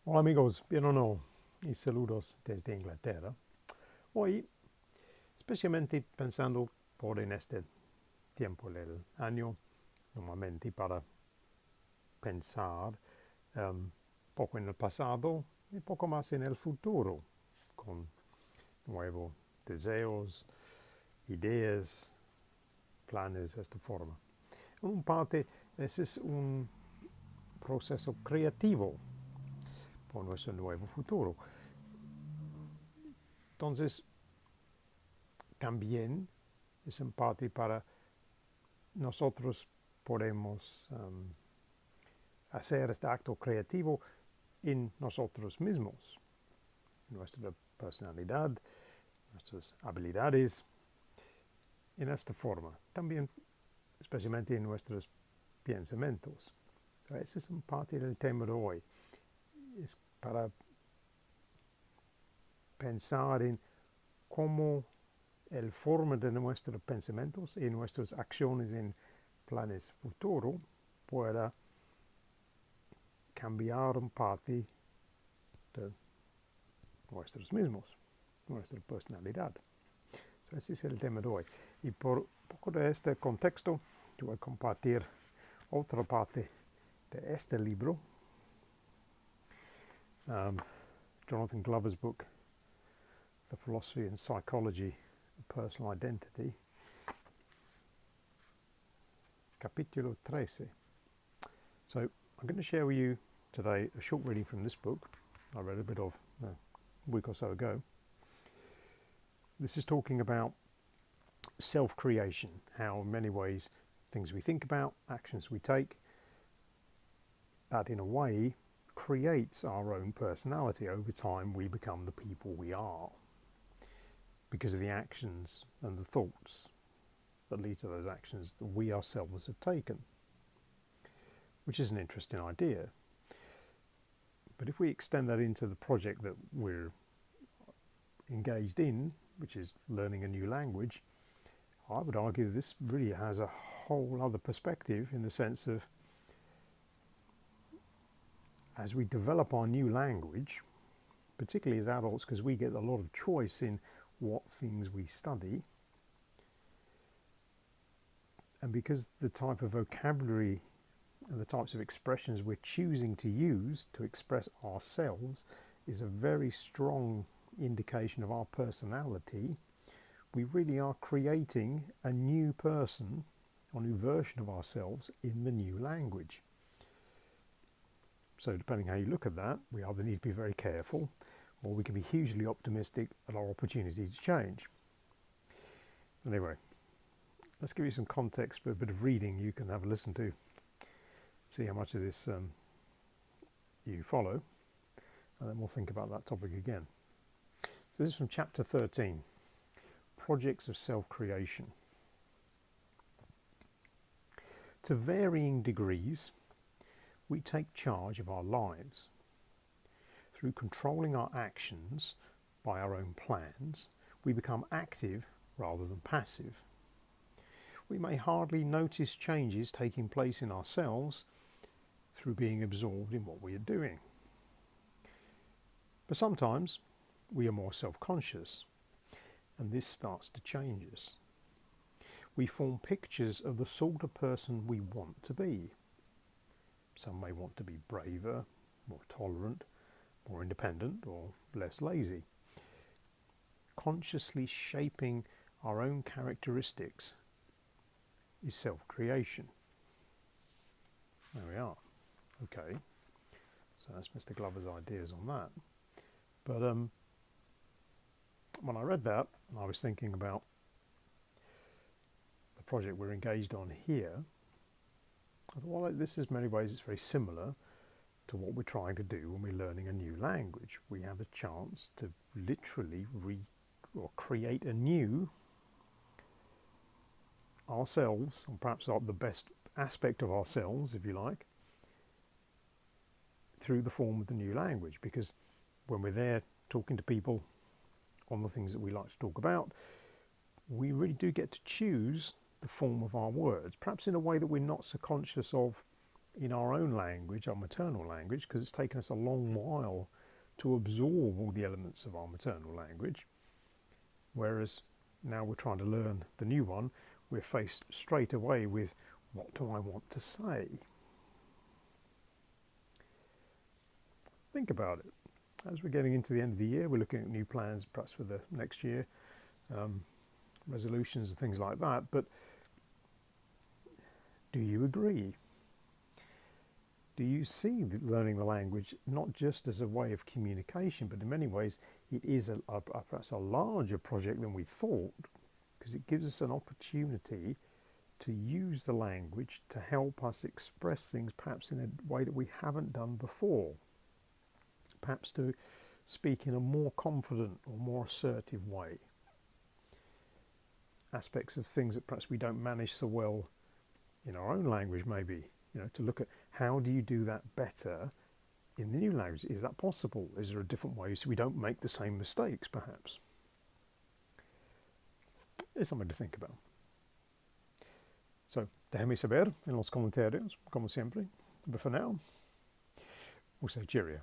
Hola amigos, bien o no, y saludos desde Inglaterra. Hoy, especialmente pensando por en este tiempo del año, normalmente para pensar poco en el pasado y poco más en el futuro, con nuevos deseos, ideas, planes de esta forma. En parte, ese es un proceso creativo por nuestro nuevo futuro. Entonces, también es en parte para nosotros podemos hacer este acto creativo en nosotros mismos, nuestra personalidad, nuestras habilidades, en esta forma. También, especialmente en nuestros pensamientos. So, ese es un parte del tema de hoy. Es para pensar en cómo el forma de nuestros pensamientos y nuestras acciones en planes futuros pueda cambiar un parte de nuestros mismos, nuestra personalidad. So, ese es el tema de hoy. Y por un poco de este contexto, yo voy a compartir otra parte de este libro, Jonathan Glover's book, The Philosophy and Psychology of Personal Identity, capítulo 13. So I'm going to share with you today a short reading from this book I read a bit of a week or so ago. This is talking about self-creation, how in many ways things we think about, actions we take, that in a way creates our own personality. Over time we become the people we are because of the actions and the thoughts that lead to those actions that we ourselves have taken, which is an interesting idea. But if we extend that into the project that we're engaged in, which is learning a new language, I would argue this really has a whole other perspective, in the sense of, as we develop our new language, particularly as adults, because we get a lot of choice in what things we study, and because the type of vocabulary and the types of expressions we're choosing to use to express ourselves is a very strong indication of our personality, we really are creating a new person, or new version of ourselves in the new language. So depending how you look at that, we either need to be very careful, or we can be hugely optimistic at our opportunity to change. Anyway, let's give you some context for a bit of reading you can have a listen to, see how much of this you follow, and then we'll think about that topic again. So this is from chapter 13, Projects of Self-Creation. To varying degrees, we take charge of our lives. Through controlling our actions by our own plans, we become active rather than passive. We may hardly notice changes taking place in ourselves through being absorbed in what we are doing. But sometimes we are more self-conscious, and this starts to change us. We form pictures of the sort of person we want to be. Some may want to be braver, more tolerant, more independent, or less lazy. Consciously shaping our own characteristics is self-creation. There we are. Okay, so that's Mr. Glover's ideas on that. But when I read that, I was thinking about the project we're engaged on here. I thought, well, this is in many ways it's very similar to what we're trying to do when we're learning a new language. We have a chance to literally create anew ourselves, or perhaps the best aspect of ourselves, if you like, through the form of the new language. Because when we're there talking to people on the things that we like to talk about, we really do get to choose the form of our words, perhaps in a way that we're not so conscious of in our own language, our maternal language, because it's taken us a long while to absorb all the elements of our maternal language, whereas now we're trying to learn the new one, we're faced straight away with, what do I want to say? Think about it. As we're getting into the end of the year, we're looking at new plans perhaps for the next year, resolutions and things like that, but do you agree? Do you see learning the language not just as a way of communication, but in many ways it is perhaps a larger project than we thought, because it gives us an opportunity to use the language to help us express things perhaps in a way that we haven't done before, perhaps to speak in a more confident or more assertive way. Aspects of things that perhaps we don't manage so well in our own language, maybe, to look at how do you do that better in the new language. Is that possible? Is there a different way so we don't make the same mistakes, perhaps? It's something to think about. So, déjame saber en los comentarios, como siempre. But for now, we'll say cheerio.